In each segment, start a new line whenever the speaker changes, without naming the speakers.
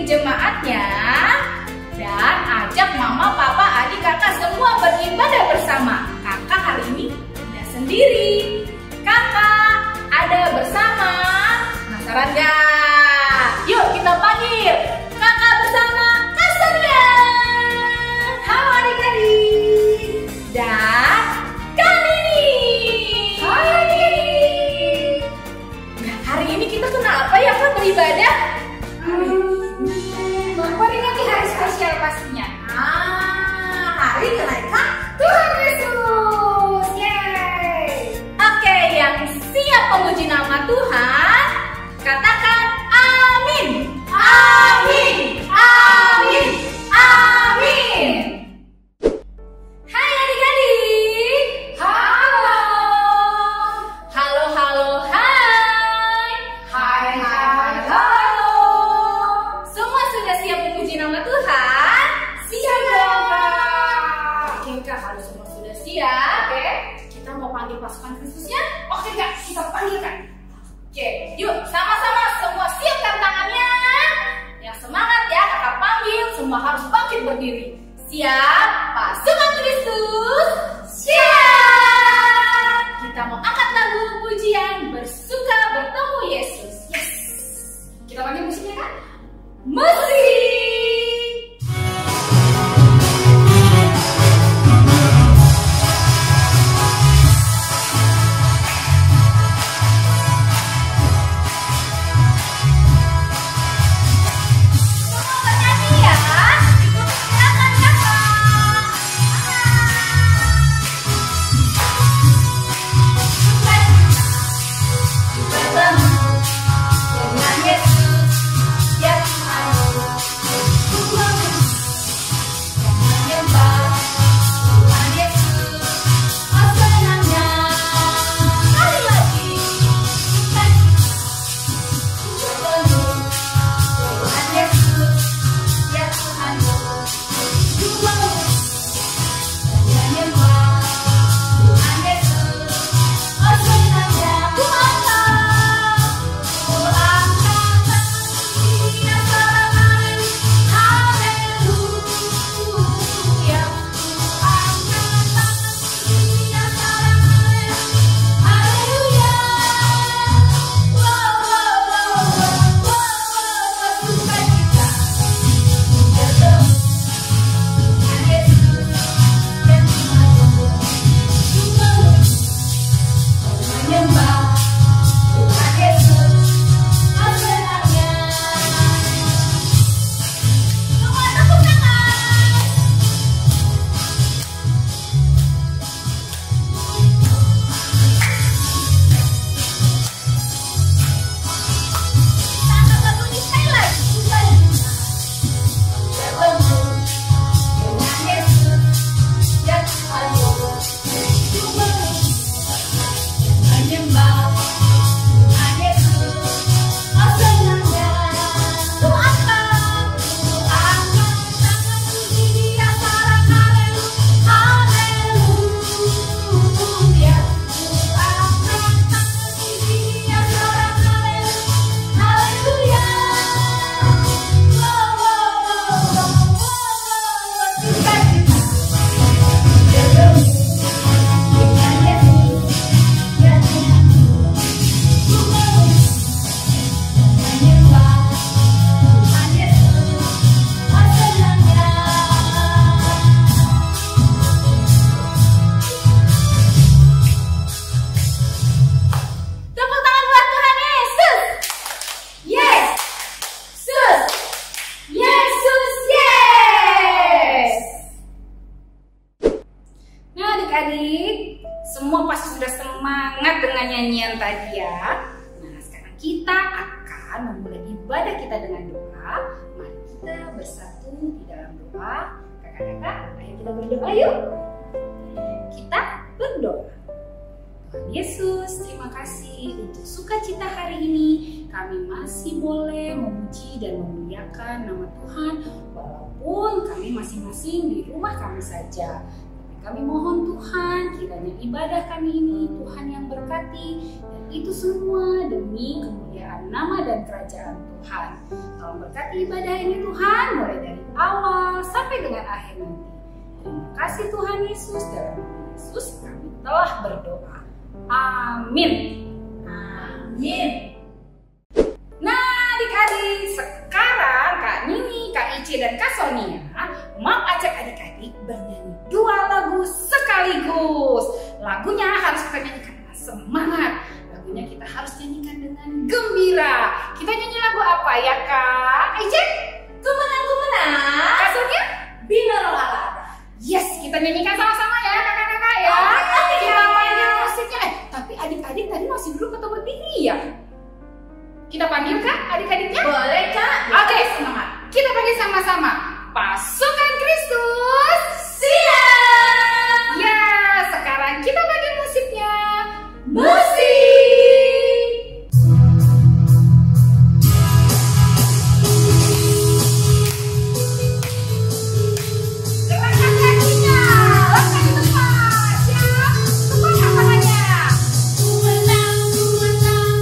jemaatnya dan ajak mama, papa, adik, kakak semua beribadah bersama. Kakak hari ini tidak sendiri. Kakak ada bersama. Penasaran gak? Yuk kita panggil kakak bersama Kak Sonia. Halo adik-adik. Dan Kak Nini. Halo adik-adik. Nah, hari ini kita kenapa ya Kak beribadah? Memperingati hari spesial pastinya. Hari kenaikan Tuhan Yesus. Yeay. Oke, yang siap memuji nama Tuhan, katakan amin. Amin. Amin. Amin. Hai adik-adik. Halo. Halo, halo, hai. Hai, hai, halo. Semua sudah siap memuji nama Tuhan? Siap dong, Kak. Oke, Kak, harus semua sudah siap. Oke, kita mau panggil pasukan Kristusnya. Oke, Kak, kita panggil, Kak. Oke, yuk sama-sama semua siapkan tangannya. Yang semangat ya, Kakak panggil. Semua harus bangkit berdiri. Siap, pasukan Kristus. Siap. Kita mau angkat lagu pujian bersuka bertemu Yesus. Yes. Kita panggil musiknya, Kak. Musik. Adik-adik, semua pasti sudah semangat dengan nyanyian tadi ya. Nah, sekarang kita akan memulai ibadah kita dengan doa. Mari kita bersatu di dalam doa. Kakak-kakak, ayo kita berdoa yuk. Kita berdoa. Tuhan Yesus, terima kasih untuk sukacita hari ini. Kami masih boleh memuji dan memuliakan nama Tuhan walaupun kami masing-masing di rumah kami saja. Kami mohon Tuhan, kiranya ibadah kami ini Tuhan yang berkati, dan itu semua demi kemuliaan nama dan kerajaan Tuhan. Tolong berkati ibadah ini Tuhan, mulai dari awal sampai dengan akhir nanti. Terima kasih Tuhan Yesus, dalam nama Yesus kami telah berdoa. Amin. Amin. Nah adik-adik, sekarang Kak Nini, Kak Ici, dan Kak Sonia mau ajak adik-adik bernyanyi 2 lagu sekaligus. Lagunya harus kita nyanyikan dengan semangat. Lagunya kita harus nyanyikan dengan gembira. Kita nyanyi lagu apa ya Kak Ici? Kumenang. Kak Sonia? Bina Rohala. Yes, kita nyanyikan sama-sama ya kakak-kakak ya. Kita panggil musiknya. Tapi adik-adik tadi masih belum ketemu diri ya? Kita panggil Kak adik-adiknya? Boleh Kak. Oke, semangat. Kita panggil sama-sama. Pasukan Kristus siap. Ya, sekarang kita panggil musiknya. Musik. Gerakan kakinya, langkah di depan. Siap? Semangat tangannya. Ku menang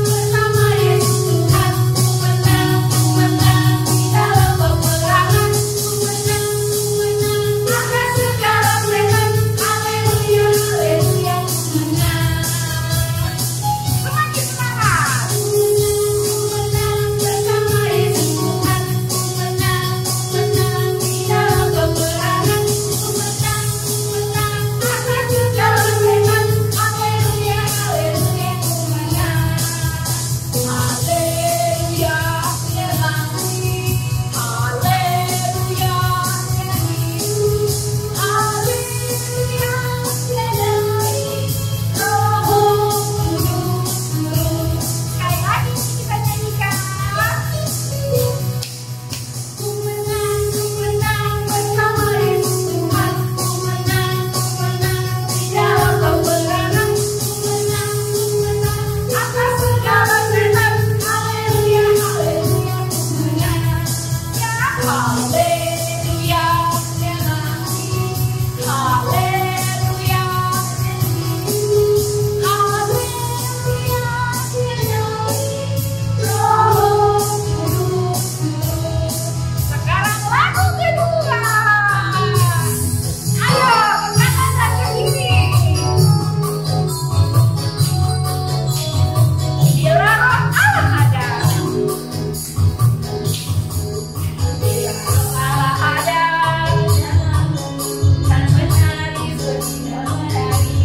bersama Yesus Tuhan. Ku menang di dalam peperangan. Ku menang atas segala setan. Haleluya, haleluya, ku menang. Semakin semangat. Ku menang bersama Yesus Tuhan. Ku menang di dalam peperangan. Ku menang atas segala setan. Haleluya, haleluya, ku menang. Haleluya, nyanyi. Haleluya, nyanyi. Haleluya, nyanyi. Roh Kudus turun. Sekali lagi kita nyanyikan. Ku menang bersama Yesus Tuhan. Ku menang di dalam peperangan. Ku menang atas segala setan. Haleluya, haleluya, ku menang. Ya, haleluya, nyanyi. Haleluya, nyanyi. Haleluya, nyanyi. Roh Kudus turun. Sekarang lagu kedua. Ayo, ke kanan dan ke kiri. Bila roh Allah ada. Bila roh Allah ada, kan menari bertindak menari.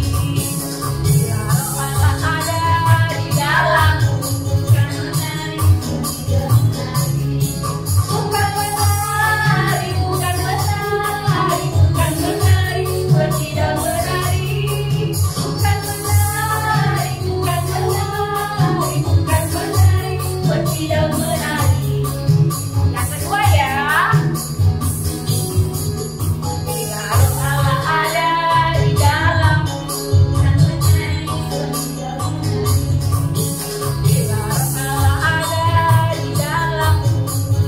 Bila roh Allah ada di dalammu, kan menari bertindak menari. Bukan menari, bukan menari, bukan menari, bertindak menari. Bukan menari, bukan menari, bukan menari, bertindak menari. Yang kedua ya. Bila roh Allah ada di dalammu, kan menari bertindak menari. Bila roh Allah ada di dalammu,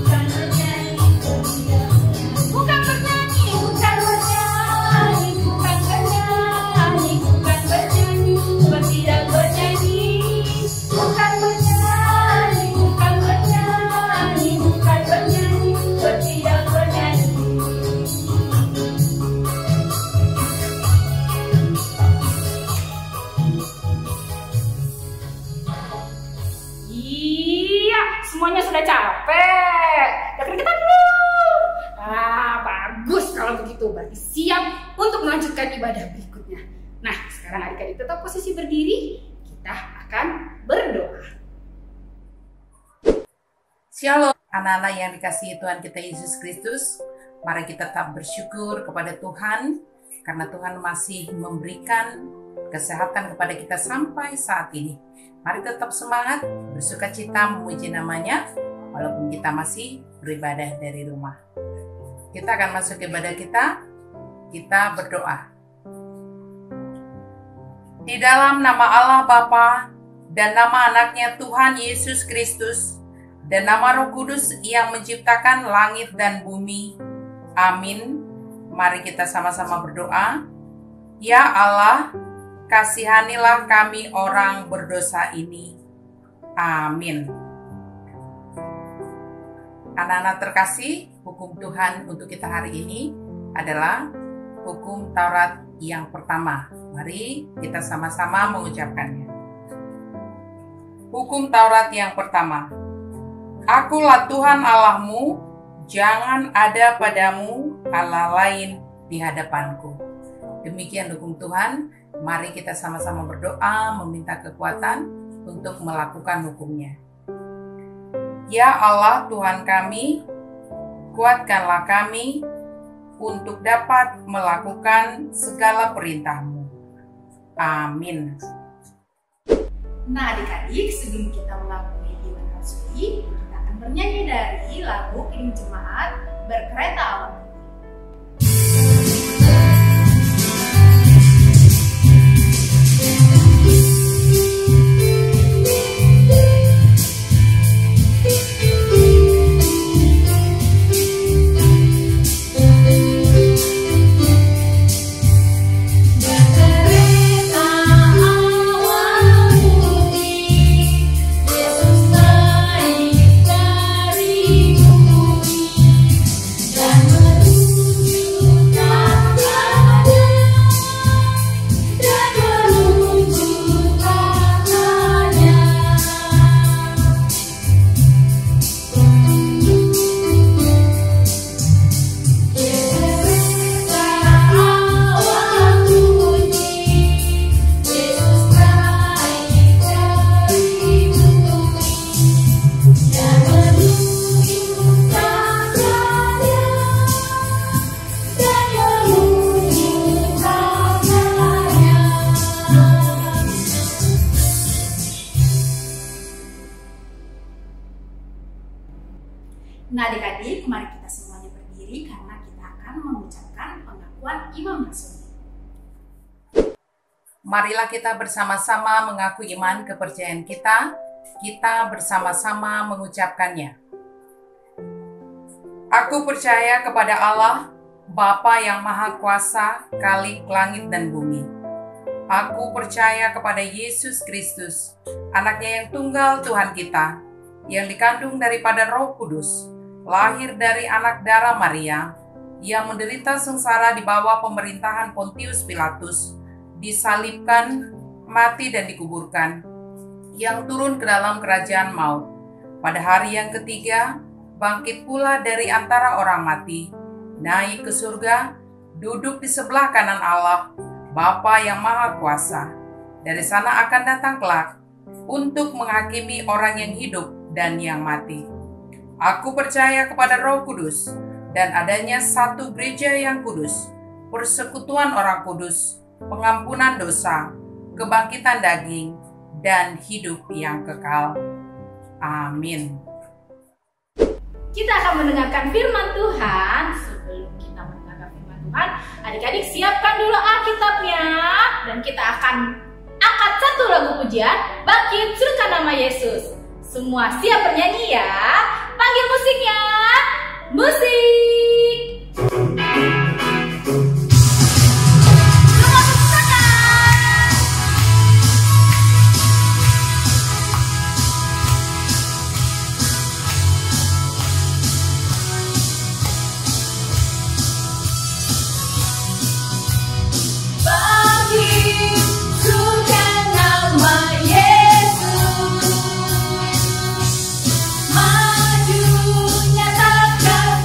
kan menari bertindak menari. Bukan bernyanyi, bukan bernyanyi, bukan bernyanyi, bukan bernyanyi, bertindak bernyanyi. Bukan bernyanyi, bukan bernyanyi, bukan bernyanyi, bertindak bernyanyi. Iya, semuanya sudah capek. Dengerin kita dulu. Bagus kalau begitu. Berarti siap untuk melanjutkan ibadah berikutnya. Nah, sekarang adik-adik tetap posisi berdiri. Kita akan berdoa.
Shalom anak-anak yang dikasihi Tuhan kita Yesus Kristus. Mari kita tetap bersyukur kepada Tuhan karena Tuhan masih memberikan kesehatan kepada kita sampai saat ini. Mari tetap semangat, bersukacita memuji namanya walaupun kita masih beribadah dari rumah. Kita akan masuk ke ibadah kita berdoa. Di dalam nama Allah Bapa dan nama anaknya Tuhan Yesus Kristus dan nama Roh Kudus yang menciptakan langit dan bumi. Amin. Mari kita sama-sama berdoa. Ya Allah, kasihanilah kami orang berdosa ini. Amin. Anak-anak terkasih, hukum Tuhan untuk kita hari ini adalah hukum Taurat yang pertama. Mari kita sama-sama mengucapkannya. Hukum Taurat yang pertama. Akulah Tuhan Allahmu, jangan ada padamu Allah lain di hadapanku. Demikian hukum Tuhan. Mari kita sama-sama berdoa meminta kekuatan untuk melakukan hukumnya. Ya Allah Tuhan kami, kuatkanlah kami untuk dapat melakukan segala perintah-Mu. Amin.
Nah adik-adik, sebelum kita melakukan iman rasuli, kita akan bernyanyi dari lagu Kirim Jemaat Berkereta Alam. Nah adik-adik, mari kita semuanya berdiri karena kita akan mengucapkan pengakuan iman rasuli.
Marilah kita bersama-sama mengaku iman kepercayaan kita. Kita bersama-sama mengucapkannya. Aku percaya kepada Allah, Bapa yang Maha Kuasa, Khalik langit dan bumi. Aku percaya kepada Yesus Kristus, Anaknya yang tunggal Tuhan kita, yang dikandung daripada Roh Kudus, lahir dari anak darah Maria, yang menderita sengsara di bawah pemerintahan Pontius Pilatus, disalibkan, mati dan dikuburkan, yang turun ke dalam kerajaan maut. Pada hari yang ketiga, bangkit pula dari antara orang mati, naik ke surga, duduk di sebelah kanan Allah, Bapa yang Maha Kuasa. Dari sana akan datang kelak untuk menghakimi orang yang hidup dan yang mati. Aku percaya kepada Roh Kudus dan adanya satu gereja yang kudus, persekutuan orang kudus, pengampunan dosa, kebangkitan daging, dan hidup yang kekal. Amin.
Kita akan mendengarkan firman Tuhan. Sebelum kita mendengarkan firman Tuhan, adik-adik siapkan dulu Alkitabnya, dan kita akan angkat satu lagu pujian, Bangkit Surga Nama Yesus. Semua siap bernyanyi ya? Panggil musiknya. Musik.
Maju nyatakan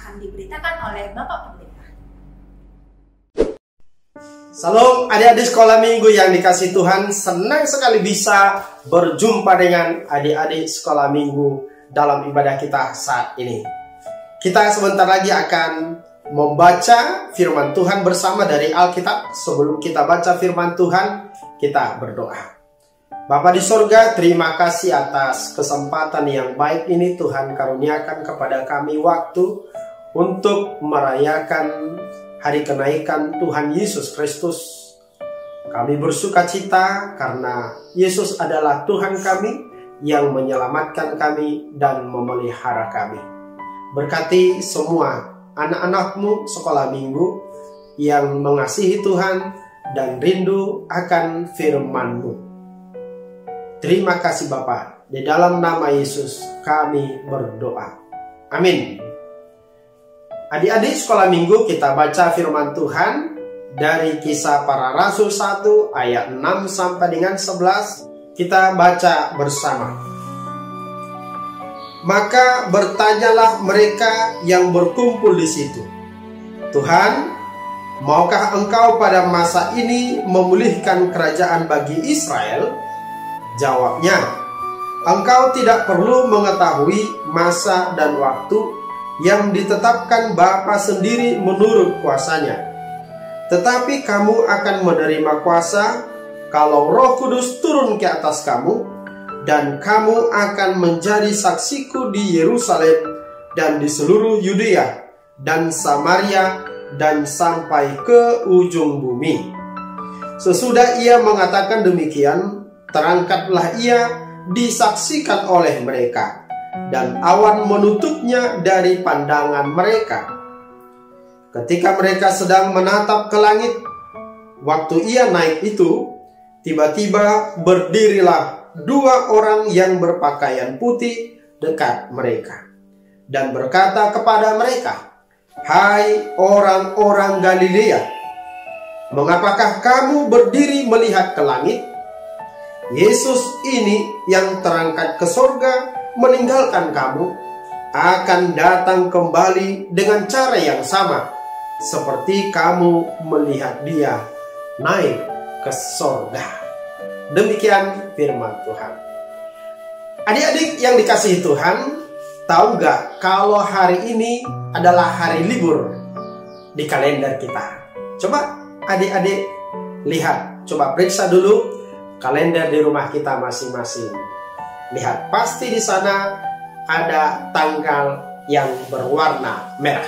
akan diberitakan oleh Bapak Pendeta.
Salam adik-adik sekolah minggu yang dikasihi Tuhan. Senang sekali bisa berjumpa dengan adik-adik sekolah minggu dalam ibadah kita saat ini. Kita sebentar lagi akan membaca firman Tuhan bersama dari Alkitab. Sebelum kita baca firman Tuhan, kita berdoa. Bapa di sorga, terima kasih atas kesempatan yang baik ini Tuhan karuniakan kepada kami waktu untuk merayakan hari kenaikan Tuhan Yesus Kristus. Kami bersuka cita karena Yesus adalah Tuhan kami yang menyelamatkan kami dan memelihara kami. Berkati semua anak-anakmu sekolah minggu yang mengasihi Tuhan dan rindu akan firman-Mu. Terima kasih Bapa. Di dalam nama Yesus kami berdoa. Amin. Adik-adik sekolah minggu, kita baca firman Tuhan dari Kisah Para Rasul 1 ayat 6 sampai dengan 11. Kita baca bersama. Maka bertanyalah mereka yang berkumpul di situ, Tuhan, maukah Engkau pada masa ini memulihkan kerajaan bagi Israel? Jawabnya, Engkau tidak perlu mengetahui masa dan waktu yang ditetapkan Bapa sendiri menurut kuasanya. Tetapi kamu akan menerima kuasa kalau Roh Kudus turun ke atas kamu, dan kamu akan menjadi saksiku di Yerusalem dan di seluruh Yudea dan Samaria dan sampai ke ujung bumi. Sesudah ia mengatakan demikian, terangkatlah ia disaksikan oleh mereka, dan awan menutupnya dari pandangan mereka. Ketika mereka sedang menatap ke langit, waktu ia naik itu, tiba-tiba berdirilah dua orang yang berpakaian putih dekat mereka, dan berkata kepada mereka, "Hai orang-orang Galilea, mengapakah kamu berdiri melihat ke langit? Yesus ini yang terangkat ke sorga meninggalkan kamu akan datang kembali dengan cara yang sama seperti kamu melihat dia naik ke sorga." Demikian firman Tuhan. Adik-adik yang dikasihi Tuhan, tahu gak kalau hari ini adalah hari libur di kalender kita? Coba adik-adik lihat, coba periksa dulu kalender di rumah kita masing-masing. Lihat, pasti di sana ada tanggal yang berwarna merah.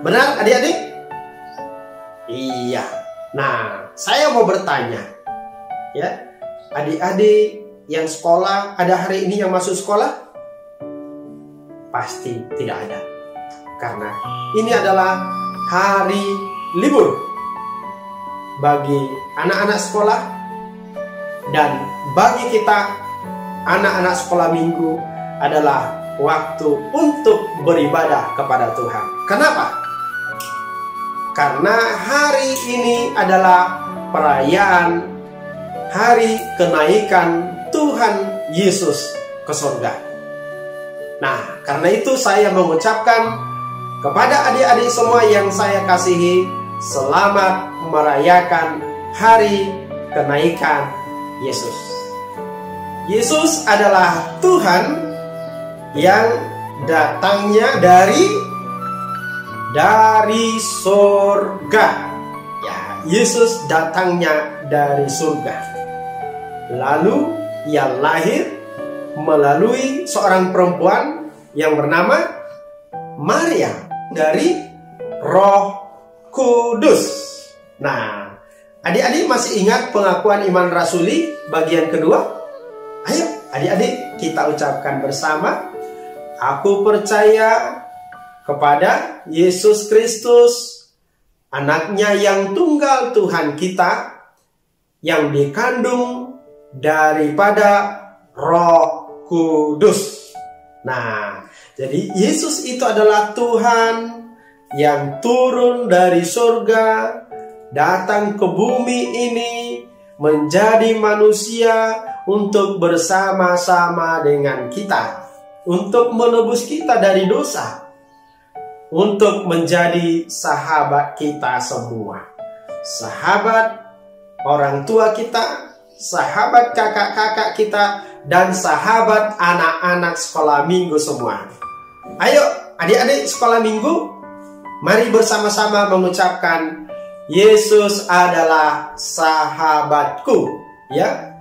Benar adik-adik? Iya. Nah, saya mau bertanya, ya, adik-adik yang sekolah, ada hari ini yang masuk sekolah? Pasti tidak ada, karena ini adalah hari libur bagi anak-anak sekolah. Dan bagi kita anak-anak sekolah minggu adalah waktu untuk beribadah kepada Tuhan. Kenapa? Karena hari ini adalah perayaan hari kenaikan Tuhan Yesus ke surga. Nah, karena itu saya mengucapkan kepada adik-adik semua yang saya kasihi, selamat merayakan hari kenaikan Yesus. Yesus adalah Tuhan yang datangnya dari surga. Ya, Yesus datangnya dari surga. Lalu ia lahir melalui seorang perempuan yang bernama Maria dari Roh Kudus. Nah, adik-adik masih ingat pengakuan iman rasuli bagian kedua? Ayo adik-adik kita ucapkan bersama. Aku percaya kepada Yesus Kristus, anaknya yang tunggal Tuhan kita, yang dikandung daripada Roh Kudus. Nah, jadi Yesus itu adalah Tuhan yang turun dari surga, datang ke bumi ini, menjadi manusia untuk bersama-sama dengan kita, untuk menebus kita dari dosa. untuk menjadi sahabat kita semua. Sahabat orang tua kita, sahabat kakak-kakak kita, dan sahabat anak-anak sekolah minggu semua. Ayo adik-adik sekolah minggu, mari bersama-sama mengucapkan Yesus adalah sahabatku. Ya,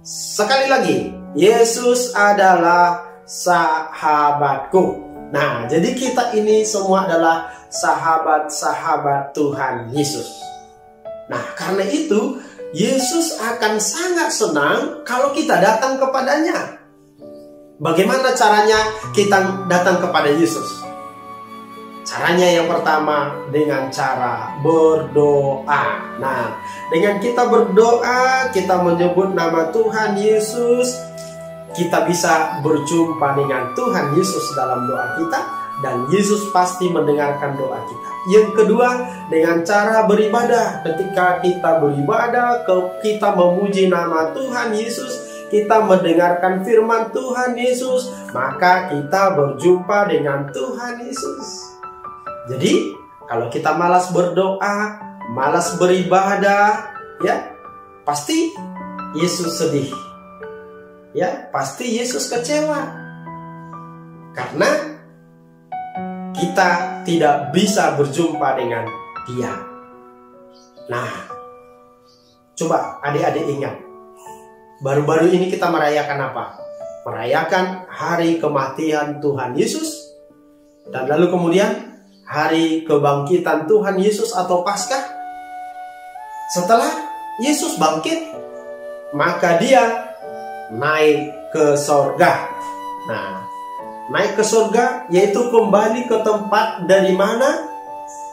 sekali lagi, Yesus adalah sahabatku. Nah, jadi kita ini semua adalah sahabat-sahabat Tuhan Yesus. Nah, karena itu Yesus akan sangat senang kalau kita datang kepadanya. Bagaimana caranya kita datang kepada Yesus? Caranya yang pertama dengan cara berdoa. Nah, dengan kita berdoa, kita menyebut nama Tuhan Yesus, kita bisa berjumpa dengan Tuhan Yesus dalam doa kita, dan Yesus pasti mendengarkan doa kita. Yang kedua, dengan cara beribadah. Ketika kita beribadah, kita memuji nama Tuhan Yesus, kita mendengarkan firman Tuhan Yesus, maka kita berjumpa dengan Tuhan Yesus. Jadi, kalau kita malas berdoa, malas beribadah, ya, pasti Yesus sedih. Ya, pasti Yesus kecewa. Karena kita tidak bisa berjumpa dengan Dia. Nah, coba adik-adik ingat, baru-baru ini kita merayakan apa? Merayakan hari kematian Tuhan Yesus, dan lalu kemudian hari kebangkitan Tuhan Yesus atau Paskah. Setelah Yesus bangkit, maka Dia naik ke sorga. Nah, naik ke surga yaitu kembali ke tempat dari mana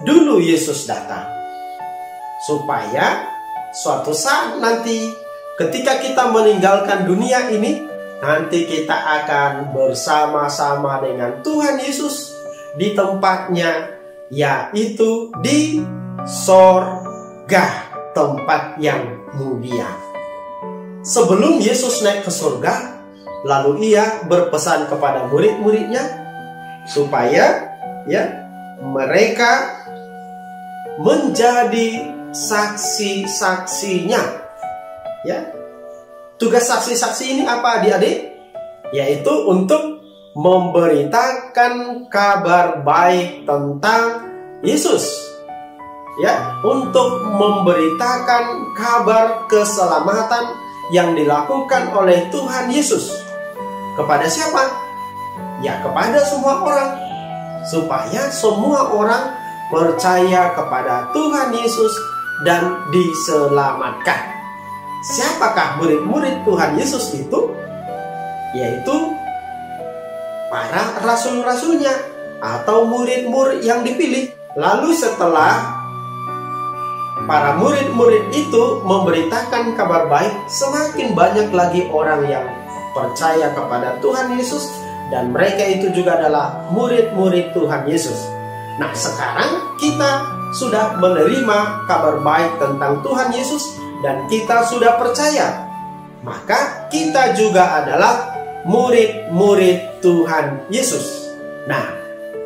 dulu Yesus datang. Supaya suatu saat nanti ketika kita meninggalkan dunia ini, nanti kita akan bersama-sama dengan Tuhan Yesus di tempatnya, yaitu di sorga, tempat yang mulia. Sebelum Yesus naik ke surga, lalu Ia berpesan kepada murid-muridnya supaya mereka menjadi saksi-saksinya. Ya. Tugas saksi-saksi ini apa adik-adik? Yaitu untuk memberitakan kabar baik tentang Yesus. Ya, untuk memberitakan kabar keselamatan yang dilakukan oleh Tuhan Yesus. Kepada siapa? Ya, kepada semua orang. Supaya semua orang percaya kepada Tuhan Yesus dan diselamatkan. Siapakah murid-murid Tuhan Yesus itu? Yaitu para rasul-rasulnya atau murid-murid yang dipilih. Lalu setelah para murid-murid itu memberitakan kabar baik, semakin banyak lagi orang yang percaya kepada Tuhan Yesus, dan mereka itu juga adalah murid-murid Tuhan Yesus. Nah, sekarang kita sudah menerima kabar baik tentang Tuhan Yesus dan kita sudah percaya. Maka kita juga adalah murid-murid Tuhan Yesus. Nah,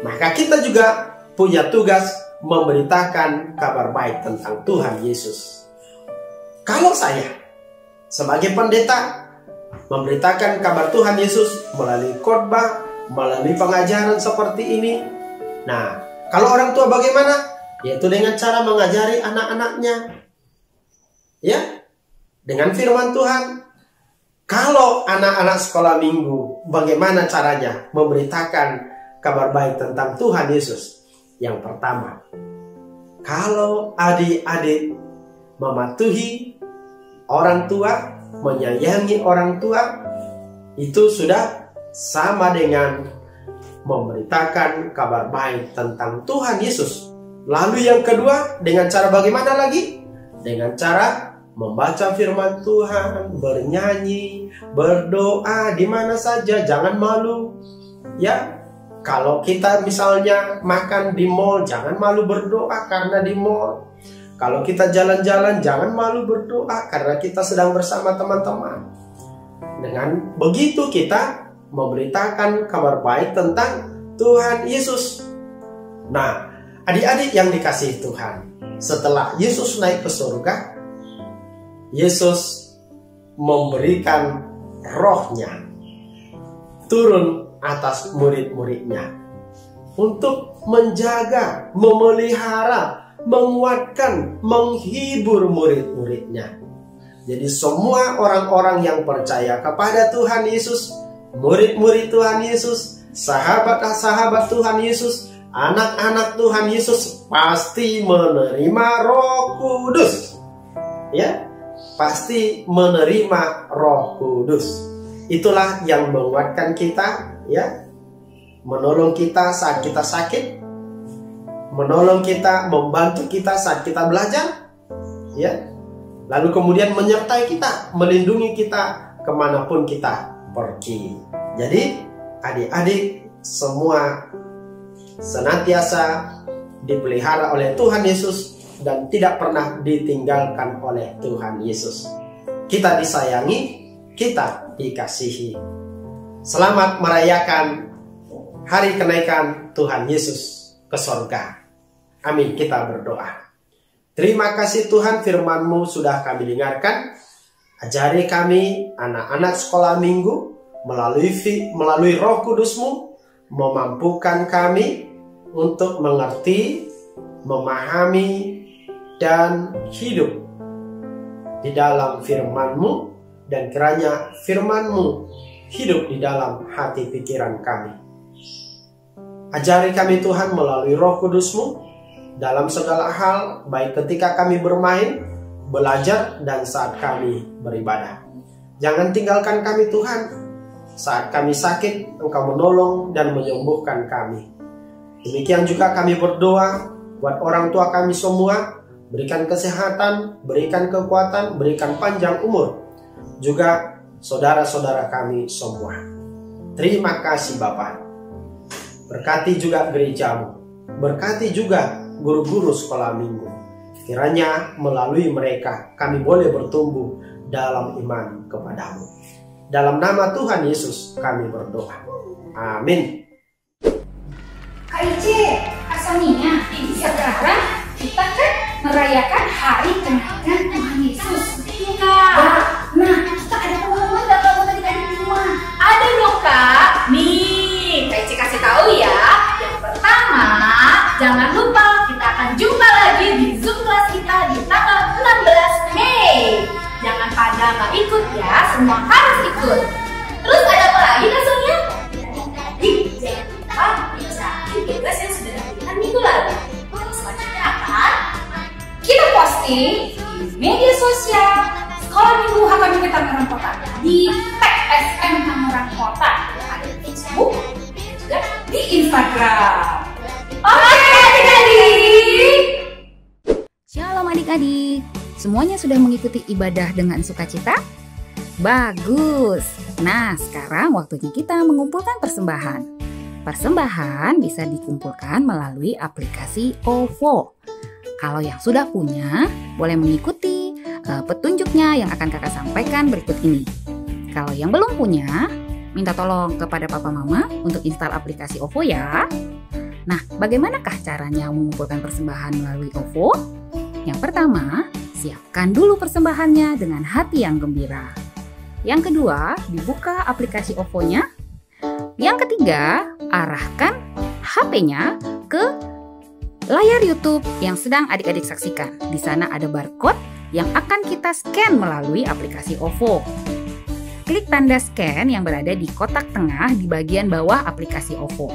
maka kita juga punya tugas memberitakan kabar baik tentang Tuhan Yesus. Kalau saya sebagai pendeta memberitakan kabar Tuhan Yesus melalui khotbah, melalui pengajaran seperti ini. Nah, kalau orang tua bagaimana? Yaitu dengan cara mengajari anak-anaknya, ya, dengan firman Tuhan. Kalau anak-anak sekolah minggu, bagaimana caranya memberitakan kabar baik tentang Tuhan Yesus? Yang pertama, kalau adik-adik mematuhi orang tua, menyayangi orang tua, itu sudah sama dengan memberitakan kabar baik tentang Tuhan Yesus. Lalu yang kedua, dengan cara bagaimana lagi? Dengan cara membaca firman Tuhan, bernyanyi, berdoa di mana saja, jangan malu. Ya, kalau kita misalnya makan di mall, jangan malu berdoa karena di mall. Kalau kita jalan-jalan, jangan malu berdoa karena kita sedang bersama teman-teman. Dengan begitu kita memberitakan kabar baik tentang Tuhan Yesus. Nah, adik-adik yang dikasihi Tuhan, setelah Yesus naik ke surga, Yesus memberikan rohnya turun atas murid-muridnya untuk menjaga, memelihara, menguatkan, menghibur murid-muridnya. Jadi semua orang-orang yang percaya kepada Tuhan Yesus, murid-murid Tuhan Yesus, sahabat-sahabat Tuhan Yesus, anak-anak Tuhan Yesus pasti menerima Roh Kudus. Ya, pasti menerima Roh Kudus. Itulah yang menguatkan kita, ya, menolong kita saat kita sakit, menolong kita, membantu kita saat kita belajar, ya. Lalu kemudian menyertai kita, melindungi kita kemanapun kita pergi. Jadi adik-adik semua senantiasa dipelihara oleh Tuhan Yesus dan tidak pernah ditinggalkan oleh Tuhan Yesus. Kita disayangi, kita dikasihi. Selamat merayakan hari kenaikan Tuhan Yesus ke sorga. Amin, kita berdoa. Terima kasih Tuhan, firman-Mu sudah kami dengarkan. Ajari kami anak-anak sekolah minggu melalui Roh Kudus-Mu, memampukan kami untuk mengerti, memahami, dan hidup di dalam firman-Mu, dan kiranya firman-Mu hidup di dalam hati pikiran kami. Ajari kami Tuhan melalui Roh Kudus-Mu dalam segala hal, baik ketika kami bermain, belajar, dan saat kami beribadah. Jangan tinggalkan kami Tuhan. Saat kami sakit, Engkau menolong dan menyembuhkan kami. Demikian juga kami berdoa buat orang tua kami semua, berikan kesehatan, berikan kekuatan, berikan panjang umur. Juga saudara-saudara kami semua. Terima kasih Bapa. Berkati juga gerejamu, berkati juga guru-guru sekolah minggu. Kiranya melalui mereka kami boleh bertumbuh dalam iman kepadamu. Dalam nama Tuhan Yesus kami berdoa. Amin.
Kak Ice, Kak Sonia, sekarang kita kan merayakan hari kenaikan Tuhan Yesus.
Iya Kak.
Nah, kita ada pengumuman gak buat adik-adik di rumah?
Ada dong Kak. Nih, Kak Ici kasih tahu ya. Yang pertama, jangan lupa kita akan jumpa lagi di Zoom kelas kita di tanggal 16 Mei. Jangan pada nggak ikut ya, semua harus ikut. Terus ada apa lagi Kak Sonia? Jadi jangan lupa dikerjain tugas yang sudah diberikan minggu lalu. Selanjutnya akan
Kita posting di media sosial Sekolah Minggu HKBP Tangerang Kota, di tag SM Tangerang Kota, ada di Facebook dan juga di Instagram. Oke adik-adik.
Shalom adik-adik, semuanya sudah mengikuti ibadah dengan sukacita? Bagus. Nah, sekarang waktunya kita mengumpulkan persembahan. Persembahan bisa dikumpulkan melalui aplikasi OVO. Kalau yang sudah punya, boleh mengikuti petunjuknya yang akan kakak sampaikan berikut ini. Kalau yang belum punya, minta tolong kepada papa mama untuk install aplikasi OVO ya. Nah, bagaimanakah caranya mengumpulkan persembahan melalui OVO? Yang pertama, siapkan dulu persembahannya dengan hati yang gembira. Yang kedua, dibuka aplikasi OVO-nya. Yang ketiga, arahkan HP-nya ke layar YouTube yang sedang adik-adik saksikan. Di sana ada barcode yang akan kita scan melalui aplikasi OVO. Klik tanda scan yang berada di kotak tengah di bagian bawah aplikasi OVO.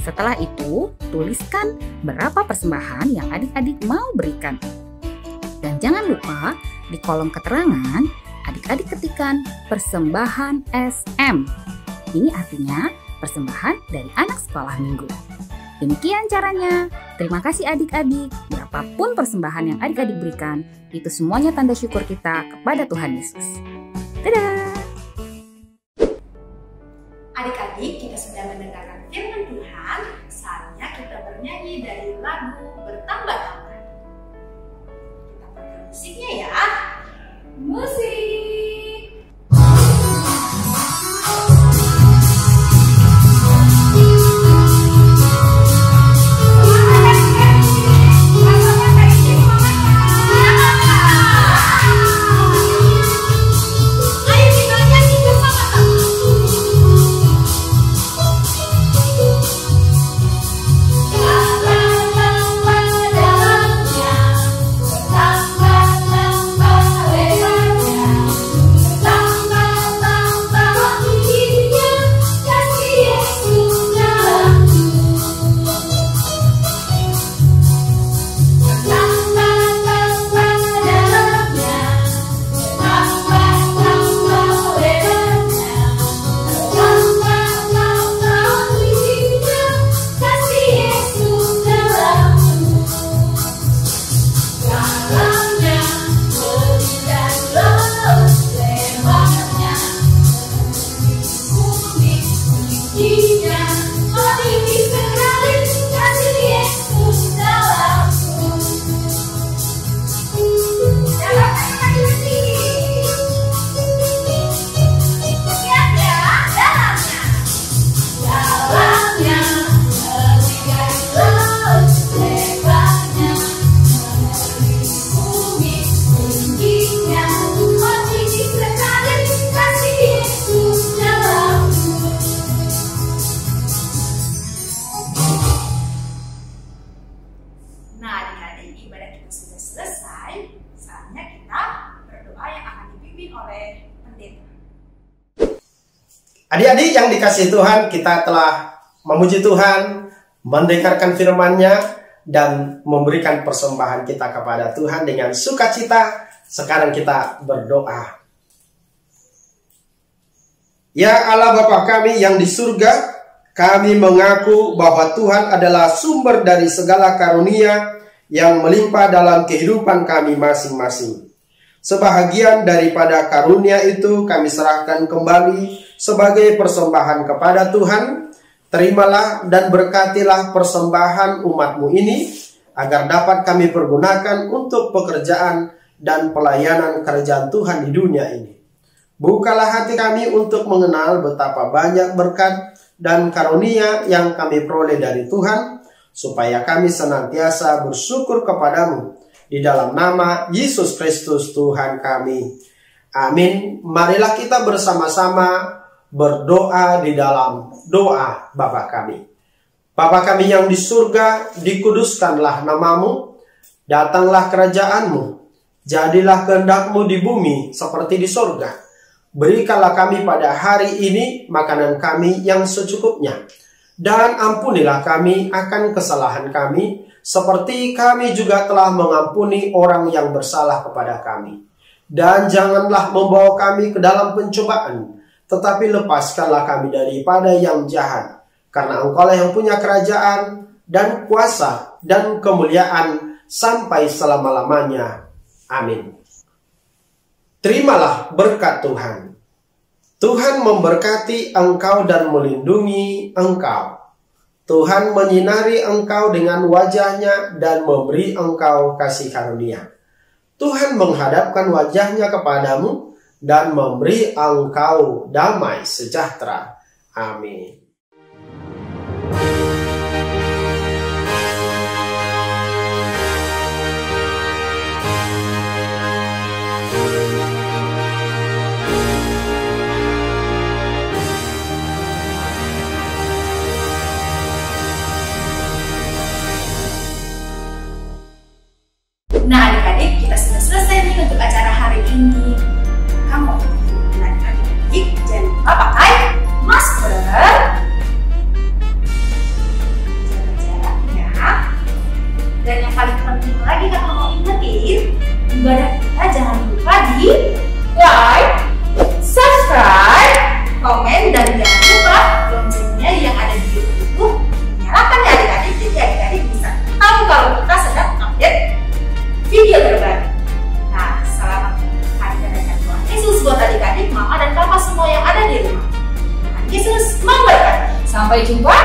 Setelah itu, tuliskan berapa persembahan yang adik-adik mau berikan. Dan jangan lupa, di kolom keterangan, adik-adik ketikkan persembahan SM. Ini artinya persembahan dari anak sekolah minggu. Demikian caranya. Terima kasih adik-adik. Berapapun persembahan yang adik-adik berikan, itu semuanya tanda syukur kita kepada Tuhan Yesus. Dadah!
adik-adik kita sudah mendengarkan firman Tuhan. Saatnya kita bernyanyi dari lagu Bertambah-tambah. Kita pakai musiknya ya. Musik. adik-adik, ibadah kita sudah selesai. Saatnya kita berdoa yang akan dipimpin oleh pendeta.
Adik-adik yang dikasihi Tuhan, kita telah memuji Tuhan, mendengarkan firman-Nya, dan memberikan persembahan kita kepada Tuhan dengan sukacita. Sekarang kita berdoa. Ya Allah Bapa kami yang di surga, kami mengaku bahwa Tuhan adalah sumber dari segala karunia yang melimpah dalam kehidupan kami masing-masing. Sebahagian daripada karunia itu kami serahkan kembali sebagai persembahan kepada Tuhan. Terimalah dan berkatilah persembahan umat-Mu ini, agar dapat kami pergunakan untuk pekerjaan dan pelayanan kerajaan Tuhan di dunia ini. Bukalah hati kami untuk mengenal betapa banyak berkat dan karunia yang kami peroleh dari Tuhan, supaya kami senantiasa bersyukur kepadamu. Di dalam nama Yesus Kristus Tuhan kami. Amin. Marilah kita bersama-sama berdoa di dalam doa Bapa kami. Bapa kami yang di surga, dikuduskanlah namamu, datanglah kerajaanmu, jadilah kehendak-Mu di bumi seperti di surga. Berikanlah kami pada hari ini makanan kami yang secukupnya, dan ampunilah kami akan kesalahan kami, seperti kami juga telah mengampuni orang yang bersalah kepada kami. Dan janganlah membawa kami ke dalam pencobaan, tetapi lepaskanlah kami daripada yang jahat. Karena Engkaulah yang punya kerajaan dan kuasa dan kemuliaan sampai selama-lamanya. Amin. Terimalah berkat Tuhan. Tuhan memberkati engkau dan melindungi engkau. Tuhan menyinari engkau dengan wajah-Nya dan memberi engkau kasih karunia. Tuhan menghadapkan wajah-Nya kepadamu dan memberi engkau damai sejahtera. Amin.
Nah adik-adik, kita sudah selesai nih untuk acara hari ini. Kamu adik-adik jangan lupa pakai masker, jaga jaraknya, dan yang paling penting lagi kakak mau ingetin, ibadah kita jangan lupa di like, subscribe, komen, dan jangan lupa loncengnya yang ada di YouTube itu nyalakan ya adik-adik, jadi adik-adik bisa tahu kalau kita sedang update video terbaru. Nah, selamat hari kedatangan Tuhan Yesus buat adik-adik, mama dan papa semua yang ada di rumah. Tuhan Yesus memberkati.
Sampai jumpa